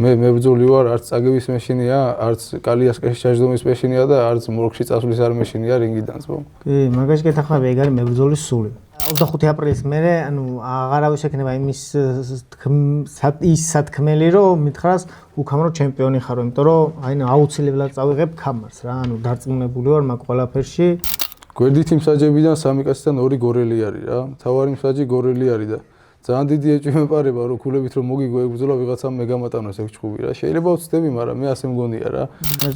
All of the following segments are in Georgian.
მე მებრძოლი ვარ, არც წაგების მეშინია, არც კალიასკაში ჩაჯდომის მეშინია და არც მორგში წასვლის არ მეშინია რინგიდან ზო. კი, მაგაში გეთახმები, ეგ არის მებრძოლის სული. 25 აპრილის მერე, ანუ აღარავის ექნება იმის ის სათქმელი, რომ მითხრას უკამრო ჩემპიონი ხარ, იმიტომ რომ აი აუცილებლად წავიღებ ქამარს რა, ანუ დარწმუნებული ვარ მაგ ყველაფერში. გვერდითი მსაჯებიდან 3 კაციდან 2 გორელი არის რა. მთავარი მსაჯი გორელი არის და ძალიან დიდი ეჭვი მეპარება რომ ქულებით რომ მოგიგო ეგ ბრძოლა ვიღაცამ მეგამატანოს ეგ ჭუბი რა. შეიძლება ვწდები, მაგრამ მე ასე მგონია რა.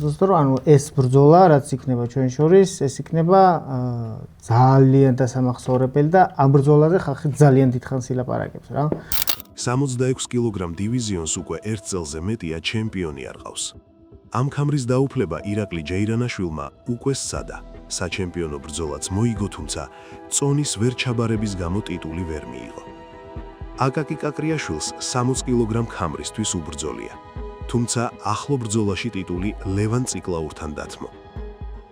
ზუსტად რომ ანუ ეს ბრძოლა რაც იქნება ჩვენ შორის, ეს იქნება ძალიან დასამახსოვრებელი და ამ ბრძოლაზე ხალხი ძალიან დიდხანს ილაპარაკებს რა. 66 კილოგრამ დივიზიონს უკვე 1 წელზე მეტია ჩემპიონი არ ყავს. ამ ქამრის დაუფლება ირაკლი ჯეირანაშვილმა უკვე სცადა. საჩემპიონო ბრძოლაც მოიგო, თუმცა წონის ვერ ჩაბარების გამო ტიტული ვერ მიიღო. აკაკი კაკრიაშვილს 60 კილოგრამ ქამრისთვის უბრძოლია. თუმცა ახლო ბრძოლაში ტიტული ლევან ციკლაურთან დათმო.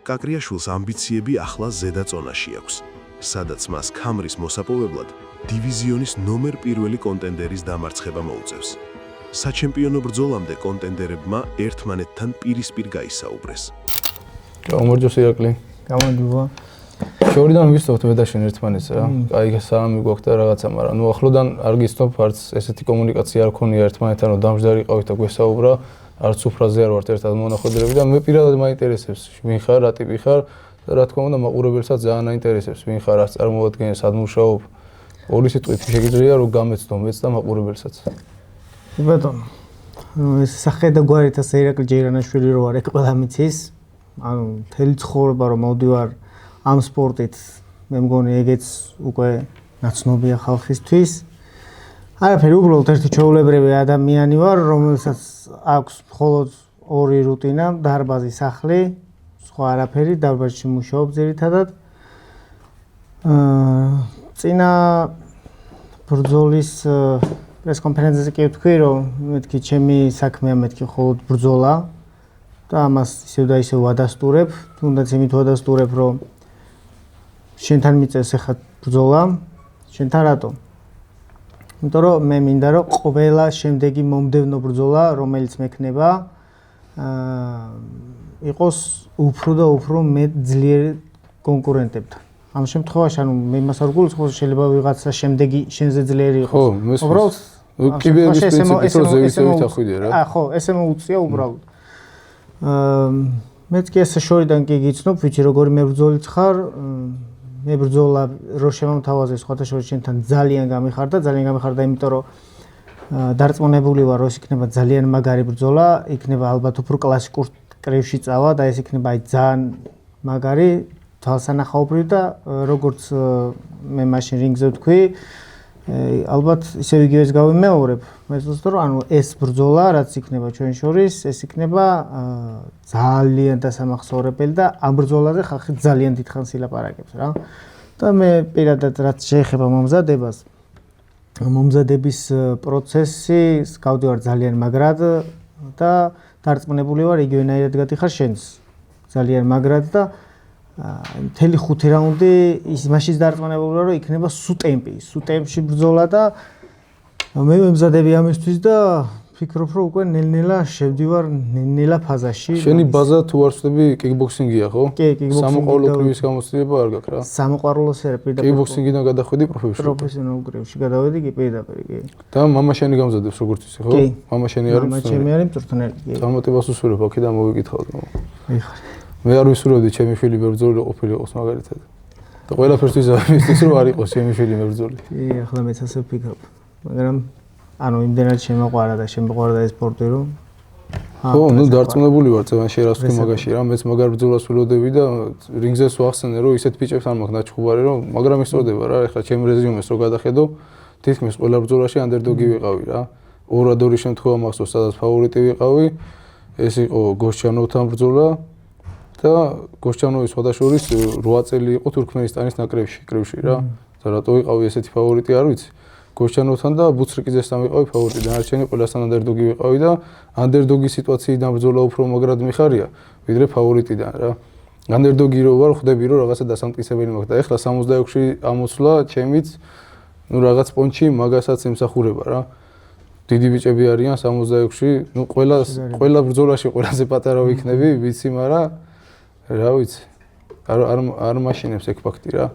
კაკრიაშვილს ამბიციები ახლა ზედა წონაში აქვს, სადაც მას ქამრის მოსაპოვებლად დივიზიონის ნომერ 1 კონტენდერის დამარცხება მოუწევს. საჩემპიონო ბრძოლამდე კონტენდერებმა ერთმანეთთან პირისპირ გაისაუბრეს. გამარჯოს ირაკლი. გამარჯობა. შორიდან ვისწავთ მედაშენ ერთმანეთს რა. კაი საამი გვაქვს და რაღაცა, მაგრამ ნუ ახლოდან არ გიცნობ, არც ესეთი კომუნიკაცია არ ქონია ერთმანეთთან, რომ დამჯდარი ყავით და გვესაუბრა, არც უფრაზე არ ვართ ერთად მონახულები და მე პირადად მაინტერესებს, ვინ ხარ, რა ტიპი ხარ და რა თქმა უნდა მაყურებელსაც ძალიან აინტერესებს, ვინ ხარ, რას წარმოადგენს, სად მუშაობ. ორი სიტყვით შეგიძლია რომ გამეცნო მეც და მაყურებელსაც. ბატონო. ეს სახე და გვარით ასე ირაკლი ჯეირანაშვილი რო არ ეგ ყველა მიცის. ანუ მთელი ცხოვრება რომ მოვდივარ ამ სპორტით, მე მგონი ეგეც უკვე ნაცნობია ხალხისთვის. არაფერი, უბრალოდ ერთი ჩვეულებრივი ადამიანი ვარ, რომელსაც აქვს მხოლოდ 2 რუტინა, დარბაზი, სახლი, სხვა არაფერი, დარბაზში მუშაობ ძირითადად. წინა ბრძოლის პრესკონფერენციაზე კი ვთქვი, რომ მეთქი ჩემი საქმეა, მეთქი მხოლოდ ბრძოლა და ამას ისევ და ისევ ვადასტურებ, თუნდაც იმით ვადასტურებ, რომ შენთან მიწევს ახლა ბრძოლა, შენთან რატო? იმიტომ რომ მე მინდა რომ ყველა შემდეგი მომდევნო ბრძოლა, რომელიც მექნება, იყოს უფრო და უფრო მეტ ძლიერი კონკურენტებთან. ამ შემთხვევაში, ანუ მე იმას არ გულისხმობ, შეიძლება ვიღაცა შემდეგი შენზე ძლიერი იყოს. ხო, მესმის. კიბეების პრინციპით რომ ზევით ახვიდე რა. ხო, ესე მოუწია უბრალოდ. მეც კი ესე შორიდან კი გიცნობ, ვიცი როგორი მებრძოლიც ხარ, მებრძოლა რო შემომთავაზე სხვათა შორის შენთან ძალიან გამიხარდა, იმიტომ რომ დარწმუნებული ვარ, რომ ეს იქნება ძალიან მაგარი ბრძოლა, იქნება ალბათ უფრო კლასიკურ კრივში წავა და ეს იქნება აი ძალიან მაგარი თვალსანახაობრივ და როგორც მე მაშინ რინგზე ვთქვი, ალბათ ისევ იგივეს გავიმეორებ. მე ზუსტად რომ ანუ ეს ბრძოლა რაც იქნება ჩვენ შორის, ეს იქნება ძალიან დასამახსოვრებელი და ამ ბრძოლაზე ხალხი ძალიან დიდხანს ილაპარაკებს რა. და მე პირადად რაც შეეხება მომზადებას, მომზადების პროცესი გავდივარ ძალიან მაგრად და დარწმუნებული ვარ იგივენაირად გატიხარ შენს. ძალიან მაგრად და მთელი 5 რაუნდი იმაშიც დარწმუნებული ვარ, რომ იქნება სუ ტემპში ბრძოლა და მე მემზადები ამისთვის და ფიქრობ, რომ უკვე ნელ-ნელა შევდივარ ნელ-ნელა ფაზაში. შენი ბაზა თუ არ ვწდები კიკბოქსინგია, ხო? კი, კიკბოქსინგი. სამოყვარულო კრივის გამოცდილება არ გაქვს რა. სამოყვარულოს არა, პირდაპირ. კიკბოქსინგიდან გადახვედი პროფესიონალ. პროფესიონალ კრივში გადავედი კი პირდაპირ, კი. და მამა შენი გამზადებს როგორც ისე, ხო? მამა შენი არის? მამა ჩემი არის მწვრთნელი, კი. წარმატებას უსურვებ აქედან მოვიკითხავთ. აიხარ. მე არ ვისურვებდი ჩემი შვილი მებრძოლი ყოფილიყოს მაგალითად. და ყველაფერს ვიზამისთვის რომ არ იყოს ჩემი შვილი მებრძოლი. კი, ახლა მეც ასე ვფიქრობ. მაგრამ ანუ იმდენად შემოყვარა და ეს სპორტი რომ ხო, ნუ დარწმუნებული ვარ წევან შერას თუ მაგაში რა, მეც მაგარ ბრძოლას ველოდები და რინგზეს ვახსენე რომ ისეთ ბიჭებს არ მაქვს ნაჩხუბარი რომ, მაგრამ ისწორდება რა, ეხლა ჩემ რეზიუმეს რო გადახედო, თითქმის ყველა ბრძოლაში ანდერდოგი ვიყავი რა. 2-2 შემთხვევა მახსოვს, სადაც ფავორიტი ვიყავი. ეს იყო გოშჩანოვთან ბრძოლა და გოშჩანოვის სხვადასხვის 8 წელი იყო თურქმენისტანის ნაკრებში, კრივში რა. და რატო ვიყავი ესეთი ფავორიტი არ ვიცი. გოშჩანოვთან და ბუცრიკიძესთან ვიყავი ფავორიტი, დანარჩენი ყველასთან ანდერდოგი ვიყავი და ანდერდოგის სიტუაციიდან ბრძოლა უფრო მაგრად მიხარია, ვიდრე ფავორიტიდან რა. ანდერდოგი რო ვარ, ხვდები რომ რაღაცა დასამტკიცებელი მაქვს და ეხლა 66-ში ამოსვლა ჩემიც, ნუ რაღაც პონჩი მაგასაც ემსახურება რა. დიდი ბიჭები არიან 66-ში, ნუ ყველა ბრძოლაში ყველაზე პატარა ვიქნები, ვიცი, მაგრამ რა ვიცი. არ მაშინებს ეგ ფაქტი რა.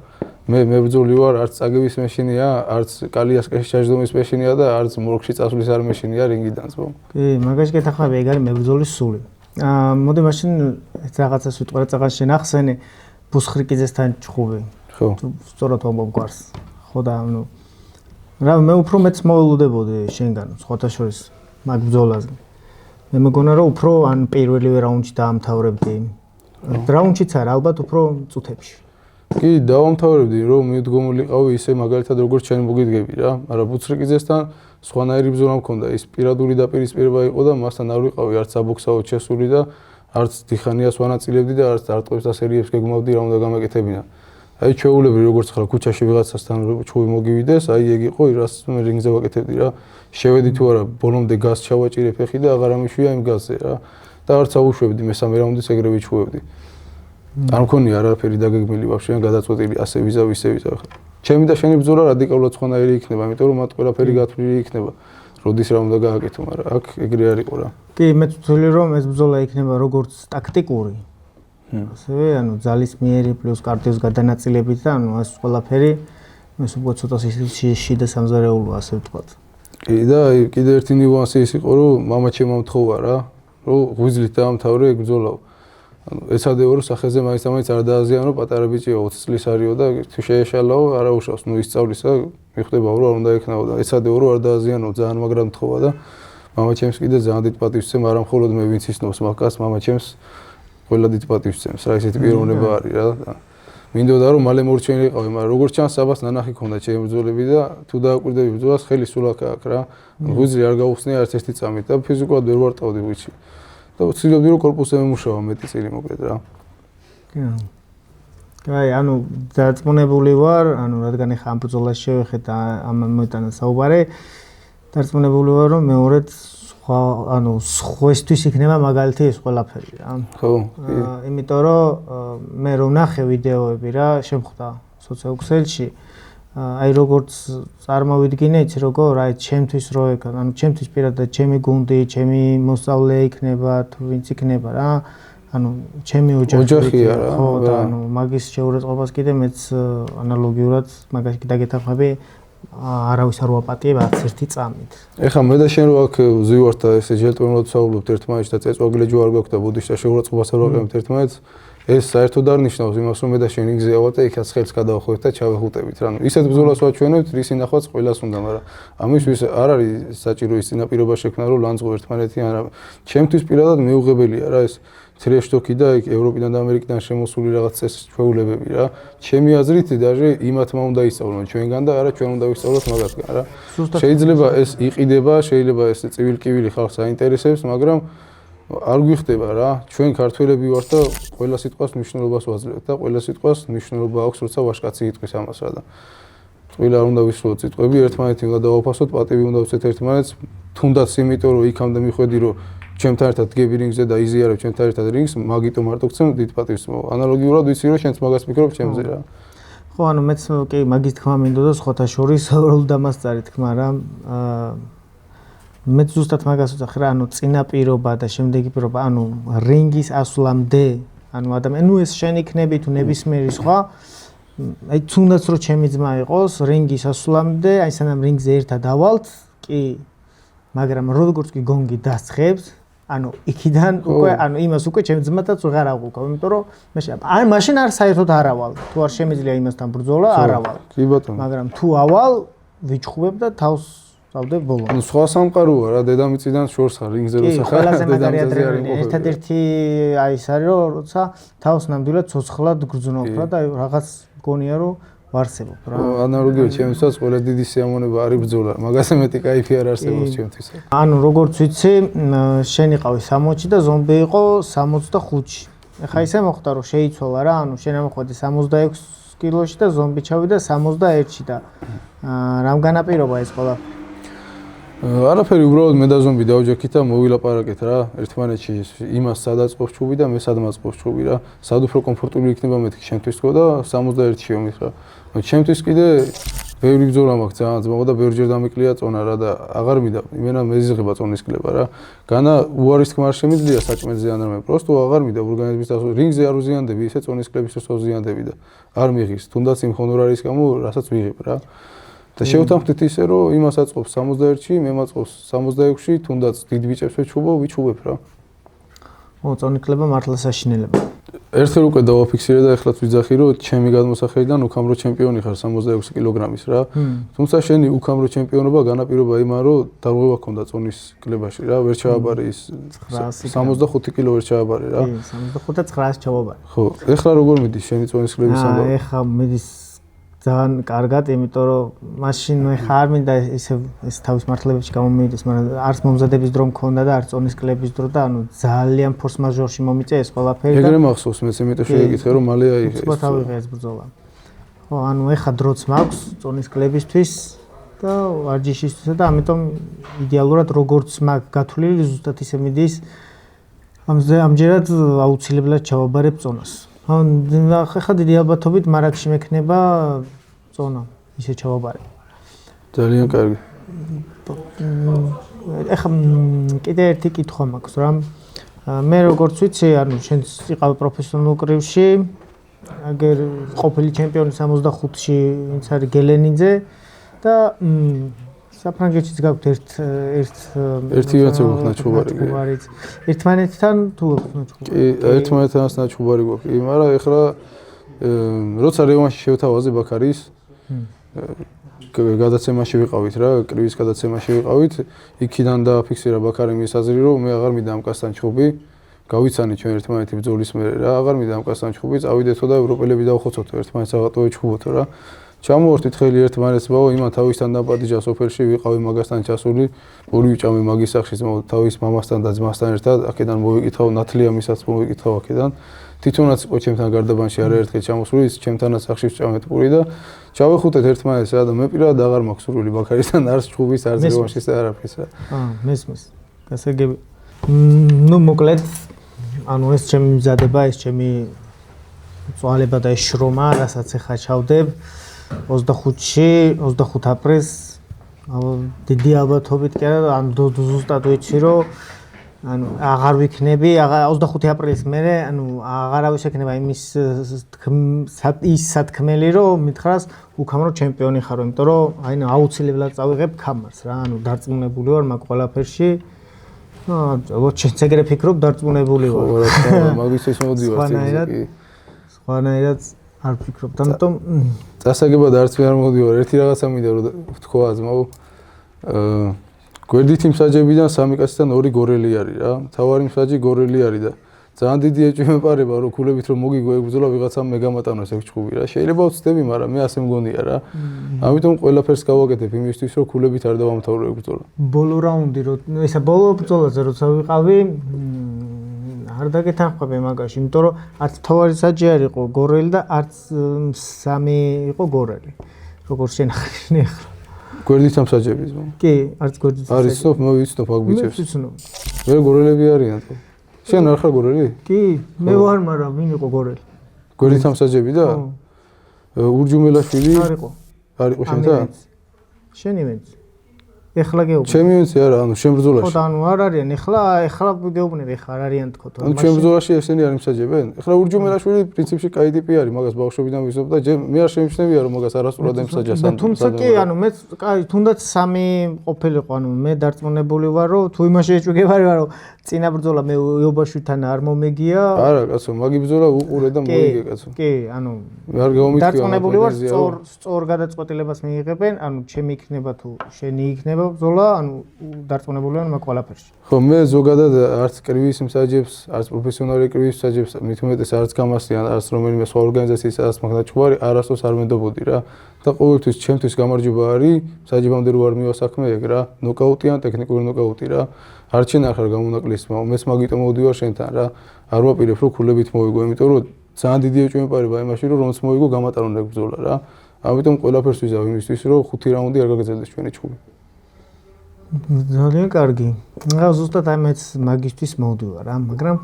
მე ბრძოლი ვარ, არც წაგების მეშინია, არც კალიასკაში ჩაჯდომის მეშინია და არც მორგში წასვლის არ მეშინია რინგიდანს, ხო? კი, მაგაში გეთახმები, ეგ არის მებრძოლის სული. მოდი მაშინ რაღაცას ვიტყვი, რაღაც შენ ახსენე ბუსხრიკიძესთან ჭხუბი. ხო. სწორად ვამბობ გვარს. ხო და ანუ რა მე უფრო მეც მოველოდებოდი შენგან სხვათა შორის მაგ ბრძოლაზე. მე მეგონა რომ უფრო ან პირველივე რაუნდში დაამთავრებდი. რაუნდშიც არა, ალბათ უფრო წუთებში. კი, დავამთავრებდი, რომ მიდგომულიყავი ისე მაგალითად როგორც ჩვენ მოგიდგები რა, მაგრამ ბუსხრიკიძესთან სხვანაირი ბრძოლა მქონდა, ის პირადული დაპირისპირება იყო და მასთან არ ვიყავი არც საბოქსაოდ შესული და არც დიხანიას ვანაწილებდი და არც დარტყმებს და სერიებს გეგმავდი რა უნდა გამეკეთებინა. აი ჩვეულებრივ როგორც ხარ ქუჩაში ვიღაცასთან ჩხუბი მოგივიდეს, აი ეგ იყო, რას მე რინგზე ვაკეთებდი რა. შევედი თუ არა, ბოლომდე გაზ ჩავაჭირე ფეხი და აღარ ამიშვია იმ გაზზე რა. და არც აუშვებდი მესამე რაუნდის ეგრევე ვიჩხუბებდი. არ მქონია არაფერი დაგეგმილი ვაფშე ან გადაწყვეტილი ასე ვიზა ვისე ვიზა. ჩემი და შენი ბრძოლა რადიკალურად სხვანაირი იქნება, იმიტომ რომ მათ ყველაფერი გათვლილი იქნება. როდის რა უნდა გააკეთო, მაგრამ აქ ეგრე არ იყო რა. კი, მე ვთვლი რომ ეს ბრძოლა იქნება როგორც ტაქტიკური. ასევე ანუ ძალისმიერი პლუს კარტიოს გადანაწილებით და ანუ ეს ყველაფერი ეს უკვე ცოტა შიდა სამზარეულოა, ასე ვთქვათ. კი და კიდე ერთი ნიუანსი ის იყო, რომ მამა ჩემმა მთხოვა რა, რომ ღვიძლით დაამთავრე ეგ ბრძოლა. ეცადეო რომ სახეზე მაინც არ დააზიანო, პატარა ბიჭია 20 წლის არისო და თუ შეეშალაო, არა უშავს, ნუ ისწავლისა, მიხვდებაო რომ არ უნდა იქნაო და ეცადეო რომ არ დააზიანო, ძალიან მაგრამ მთხოვა და მამა ჩემს კიდე ძალიან დიდ პატივს ვცემ, არა მხოლოდ მე ვინც ისნობს მაგას, მამა ჩემს ყველა დიდ პატივს ვცემს, რა ისეთი პიროვნება არის რა და მინდოდა რომ მალე მორჩენილიყავი, მაგრამ როგორც ჩანს საბას ნანახი ქონდა ჩემი ბრძოლები და თუ დააკვირდები ბრძოლას, ხელი სულ აქ რა. ღვიძლი არ გაუხსნია არც ერთი წამით და ფიზიკურად ვერ ვარტყავდი ღვიძლი. და ვცდილობდი რომ კორპუსზე მემუშავა მეტი წილი მოკლედ რა. კი. აი, ანუ დარწმუნებული ვარ, ანუ რადგან ახლა ამ ბრძოლას შევეხეთ და ამ მოიტანა საუბარი, დარწმუნებული ვარ რომ მეორედ სხვა, ანუ სხვისთვის იქნება მაგალითი ეს ყველაფერი რა. ხო, კი. იმიტომ რომ მე რომ ნახე ვიდეოები რა, შემხვდა სოციალურ აი როგორც წარმოვიდგინე, იცი როგორ, აი ჩემთვის რო ეგ, ანუ ჩემთვის პირადად ჩემი გუნდი, ჩემი მოსწავლე იქნება, თუ ვინც იქნება რა. ანუ ჩემი ოჯახია რა. ხო და ანუ მაგის შეურაცხყოფას კიდე მეც ანალოგიურად მაგაში დაგეთახმები არავის არ ვაპატიებ არც ერთი წამით. ეხლა მე და შენ რო აქ ვზივართ და ესე ჯენტლმენად ვსაუბრობთ ერთმანეთს და წეწვაგლეჯო არ გვაქვს და ბუდიშთა შეურაცხყოფას არ ვაკეთებთ ერთმანეთს, ეს საერთოდ არ ნიშნავს იმას, რომ მე და შენ რინგზე ავარ და იქაც ხელს გადავახვევთ და ჩავეხუტებით რა. ისეთ ბრძოლას ვაჩვენებთ, რის ინახვაც ყველას უნდა, მაგრამ ამისთვის არ არის საჭირო ის წინაპირობა შექმნა, რომ ლანძღო ერთმანეთი არა. ჩემთვის პირადად მეუღებელია რა ეს ტრეშტოკი და იქ ევროპიდან და ამერიკიდან შემოსული რაღაც წესჩვეულებები რა. ჩემი აზრით დაჟე იმათმა უნდა ისწავლონ ჩვენგან და არა ჩვენ უნდა ვისწავლოთ მაგათგან რა. შეიძლება ეს იყიდება, შეიძლება ეს ცივილკივილი ხალხს აინტერესებს, მაგრამ არ გვიხდება რა. ჩვენ ქართველები ვართ და ყველა სიტყვას მნიშვნელობას ვაძლევთ და ყველა სიტყვას მნიშვნელობა აქვს, როცა ვაშკაცი იტყვის ამას რა და წვილ არ უნდა ვისრულოთ სიტყვები, ერთმანეთი უნდა დავაფასოთ, პატივი უნდა ვცეთ ერთმანეთს, თუნდაც იმიტომ რომ იქამდე მიხვედი რომ ჩემთან ერთად დგები რინგზე და იზიარებ ჩემთან ერთად რინგს, მაგიტომ მარტო გცემ დიდ პატივს მოვა. ანალოგიურად ვიცი რომ შენც მაგას ფიქრობ ჩემზე რა. ხო, ანუ მეც კი მაგის თქმა მინდოდა სხვათა შორის უბრალოდ დამასწარი თქმა რა. მე ზუსტად მაგას ვუძახ რა, ანუ წინა პირობა და შემდეგი პირობა, ანუ რინგის ასვლამდე, ანუ ადამიანი, ნუ ეს შენ იქნები თუ ნებისმიერი სხვა, აი თუნდაც რომ ჩემი ძმა იყოს, რინგის ასვლამდე, აი სანამ რინგზე ერთად ავალთ, კი, მაგრამ როგორც კი გონგი დასწრებს, ანუ იქიდან უკვე, ანუ იმას უკვე ჩემი ძმათაც ვეღარ აღვუქავ, იმიტომ რომ მე ან მაშინ არ საერთოდ არ ავალ, თუ არ შემიძლია იმასთან ბრძოლა, არ ავალ. კი ბატონო. მაგრამ თუ ავალ, ვიჩხუბებ და თავს წავდებ ბოლომდე. ანუ სხვა სამყაროა რა, დედამიწიდან შორს ხარ რინგზე როცა ხარ. ყველაზე მაგარი ადრენალინი, ერთადერთი აი ეს არის რომ როცა თავს ნამდვილად ცოცხლად გრძნობ რა და რაღაც გონია რომ ვარსებობ რა. ანალოგიურად ჩემთვისაც ყველა დიდი სიამონება არის ბრძოლა. მაგაზე მეტი кайფი არ არსებობს ჩემთვის. ანუ როგორც ვიცი, შენ იყავი 60-ში და ზომბი იყო 65-ში. ეხა ისე მოხდა რომ შეიცვალა რა, ანუ შენ ამოხვედი 66 კილოში და ზომბი ჩავიდა 61-ში და რამ განაპირობა ეს ყველაფერი? არაფერი, უბრალოდ მე და ზომბი დავჯექით და მოვილაპარაკეთ რა. ერთმანეთში იმას სადაც ყოფს ჩუბი და მე სადმაც ყოფს ჩუბი რა. სად უფრო კომფორტული იქნება მეთქი ჩემთვის თქო და 61-ში ვამით რა. ჩემთვის კიდე ბევრი ბრძოლა მაქვს ძალიან ძმაო და ბევრჯერ დამიკლია წონა რა და აღარ მინდა იმენა მეზიღება წონის კლება რა. განა უარის თქმა არ შემიძლია საჭმელზე ან რამე, просто აღარ მინდა ორგანიზმის დასო რინგზე არ უზიანდები, ისე წონის კლების დროს უზიანდები და არ მიღის, თუნდაც იმ ჰონორარის გამო, რასაც ვიღებ რა. და შევთანხმდით ისე რომ იმას აწყობს 61-ში, მე მაწყობს 66-ში, თუნდაც დიდ ბიჭებს ვიჩუბებ რა. წონი კლება მართლა საშინელება. ერთხელ უკვე დავაფიქსირე და ეხლაც ვიძახი რომ ჩემი გადმოსახედიდან უკამრო ჩემპიონი ხარ 66 კილოგრამის რა. თუმცა შენი უკამრო ჩემპიონობა განაპირობა იმან რომ დარღვევა ქონდა წონის კლებაში რა, ვერ ჩააბარე ის 65 კილო ვერ ჩააბარე რა. 65 და 900 ჩავაბარე. ხო, ეხლა როგორ მიდის შენი წონის კლების ამბავი? ეხლა მიდის ძალიან კარგად, იმიტომ რომ მაშინ ეხლა არ მინდა ეს თავის მართლებებში გამომივიდეს, მაგრამ არც მომზადების დრო მქონდა და არც წონის კლების დრო და ანუ ძალიან ფორს მაჟორში მომიწია ეს ყველაფერი და ეგრე მახსოვს მეც იმიტომ შეგეკითხე რომ მალე აიღე. უცბად ავიღე ეს ბრძოლა. ხო, ანუ ეხლა დროც მაქვს წონის კლებისთვის და ვარჯიშისთვისა და ამიტომ იდეალურად როგორც მაქვს გათვლილი ზუსტად ისე მიდის. ამჯერად აუცილებლად ჩავაბარებ წონას. ეხლა დიდი ალბათობით მარაგში მექნება წონა, ისე ჩავაბარებ. ძალიან კარგი. ეხლა კიდე ერთი კითხვა მაქვს, რა მე როგორც ვიცი, ანუ შენ იყავ პროფესიონალურ კრივში, აგერ ყოფილი ჩემპიონი 65-ში, ვინც არის გელენიძე და საფრანგეთშიც გაქვთ ერთივე ნაჩუბარი. ერთმანეთთან თუ გაქვთ? კი, ერთმანეთთან ნაჩუბარი გვაქვს. კი, მაგრამ ეხლა როცა რევანში შევთავაზე ბაქარის გადაცემაში ვიყავით რა, კრივის გადაცემაში ვიყავით, იქიდან დააფიქსირა ბაქარი მის აზრი რომ მე აღარ მინდა ამ კაცთან ჩხუბი, გავიცანი ჩვენ ერთმანეთი ბრძოლის მერე რა, აღარ მინდა ამ კაცთან ჩხუბი, წავიდეთო და ევროპელები დავხოცოთო ერთმანეთს აღატოვე ჩხუბოთო რა. ჩამოვართით ხელი ერთმანეთს ბაო, იმან თავისთან დაპატიჟა სოფელში, ვიყავი მაგასთან ჩასული, ორი ვიჭამი მაგის სახში, თავის მამასთან და ძმასთან ერთად, აქედან მოვიკითხავ, ნათლიამისაც მოვიკითხავ აქედან. თვითონაც იყო ჩემთან გარდაბანში არაერთხელ ჩამოსული, ის ჩემთანაც სახში ვჭამეთ პური და ჩავეხუტეთ ერთმანეთს რა და მე პირადად აღარ მაქვს სურვილი ბაქარისთან არც ჩხუბის, არც რევანშის და არაფრის რა. მესმის. გასაგები. ნუ მოკლედ, ანუ ეს ჩემი მზადება, ეს ჩემი წვალება და ეს შრომა, რასაც ახლა ჩავდებ 25-ში, 25 აპრილს, დიდი ალბათობით კი არა, ანუ ზუსტად ვიცი რომ ანუ აღარ ვიქნები, 25 აპრილის მერე, ანუ აღარავის ექნება იმის ის სათქმელი, რომ მითხრას უკამრო ჩემპიონი ხარო, იმიტომ რომ აი აუცილებლად წავიღებ ქამარს რა, ანუ დარწმუნებული ვარ მაგ ყველაფერში. ალბათ შენც ეგრე ფიქრობ, დარწმუნებული ვარ. ხო, რა, მაგისთვის მოდივარ კი. სხვანაირად არ ფიქრობ, ამიტომ დასაგებად არც მე არ მოდივარ, ერთი რაღაცა მინდა რომ ვთქვა ძმაო. გვერდითი მსაჯებიდან სამი კაციდან ორი გორელი არის რა. თავარი მსაჯი გორელი არის და ძალიან დიდი ეჭვი მეპარება რომ ქულებით რომ მოგიგო ეგ ბრძოლა ვიღაცამ მეგამატანოს ეგ ჩხუბი რა. შეიძლება ვცდები, მაგრამ მე ასე მგონია რა. ამიტომ ყველაფერს გავაკეთებ იმისთვის რომ ქულებით არ დავამთავრო ეგ ბრძოლა. ბოლო რაუნდი რო ესა ბოლო ბრძოლაზე როცა ვიყავი არ დაგეთანხმები მაგაში, იმიტომ რომ არც თავარი საჯი არ იყო გორელი და არც სამი იყო გორელი. როგორც შენ ახლა გვერდით ამსაჯები ზო. კი, არც გვერდით. არის ცნობ, მე ვიცნობ აქ ბიჭებს. მე ვიცნობ. მე გორელები არიან თო. შენ არ ხარ გორელი? კი, მე ვარ, მაგრამ ვინ იყო გორელი? გვერდით ამსაჯები და ურჯუმელაშვილი არ იყო. არ იყო შენთან? შენი მეც. ეხლა გეუბნები. ჩემი მეც არა, ანუ შენ ბრძოლაში. ხო და ანუ არ არიან, ეხლა გეუბნები, ეხლა არ არიან თქო თო. ანუ ჩვენ ბრძოლაში ესენი არ იმსაჯებენ? ეხლა ურჯუმელაშვილი პრინციპში კაი ტიპი არის, მაგას ბავშვობიდან ვიცნობ და მე არ შემჩნევია რომ მაგას არასწორად ემსაჯას. თუმცა კი, ანუ მე კაი, თუნდაც სამი ყოფილიყო, ანუ მე დარწმუნებული ვარ რომ თუ იმაში ეჭვგებარი ვარ რომ წინა ბრძოლა მე იობაშვილთან არ მომეგია. არა, კაცო, მაგი ბრძოლა უყურე და მოიგე, კაცო. კი, ანუ არ გამომიწვია. დარწმუნებული ვარ, სწორ გადაწყვეტილებას მიიღებენ, ანუ ჩემი იქნება თუ შენი იქნება ბრძოლა, ანუ დარწმუნებული ვარ მაგ ყველაფერში. ხო, მე ზოგადად არც კრივის მსაჯებს, არც პროფესიონალი კრივის მსაჯებს, მით უმეტეს არც გამასიან, არც რომელიმე სხვა ორგანიზაციის არც მაგდა ჩხუბარი, არასდროს არ მენდობოდი რა. და ყოველთვის ჩემთვის გამარჯვება არის, მსაჯებამდე რო არ მივასაქმე ეგ რა, ნოკაუტი ან ტექნიკური ნოკაუტი რა. არ შენ არ ხარ გამონაკლისს, მეც მაგიტომ მოვდივარ შენთან რა. არ ვაპირებ რომ ქულებით მოვიგო, იმიტომ რომ ძალიან დიდი ეჭვი მეპარება იმაში რომ რომც მოვიგო გამატარონ ეგ ბრძოლა რა. ამიტომ ყველაფერს ვიზავ იმისთვის რომ 5 რაუნდი არ გაგრძელდეს ჩვენი ჩხუბი. ძალიან კარგი. რა ზუსტად აი მეც მაგისთვის მოვდივარ რა, მაგრამ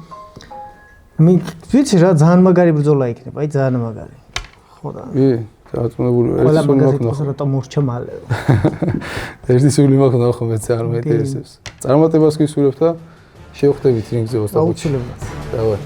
მე ვიცი რა ძალიან მაგარი ბრძოლა იქნება, აი ძალიან მაგარი. ხო და. კი, დარწმუნებული ვარ. ყველა მაგაზე თქოს რატომ მორჩა მალე. ერთი სული მაქვს ნახო მეც არ მეინტერესებს. წარმატებას გისურვებთ და შევხვდებით რინგზე 25. აუცილებლად. დავай.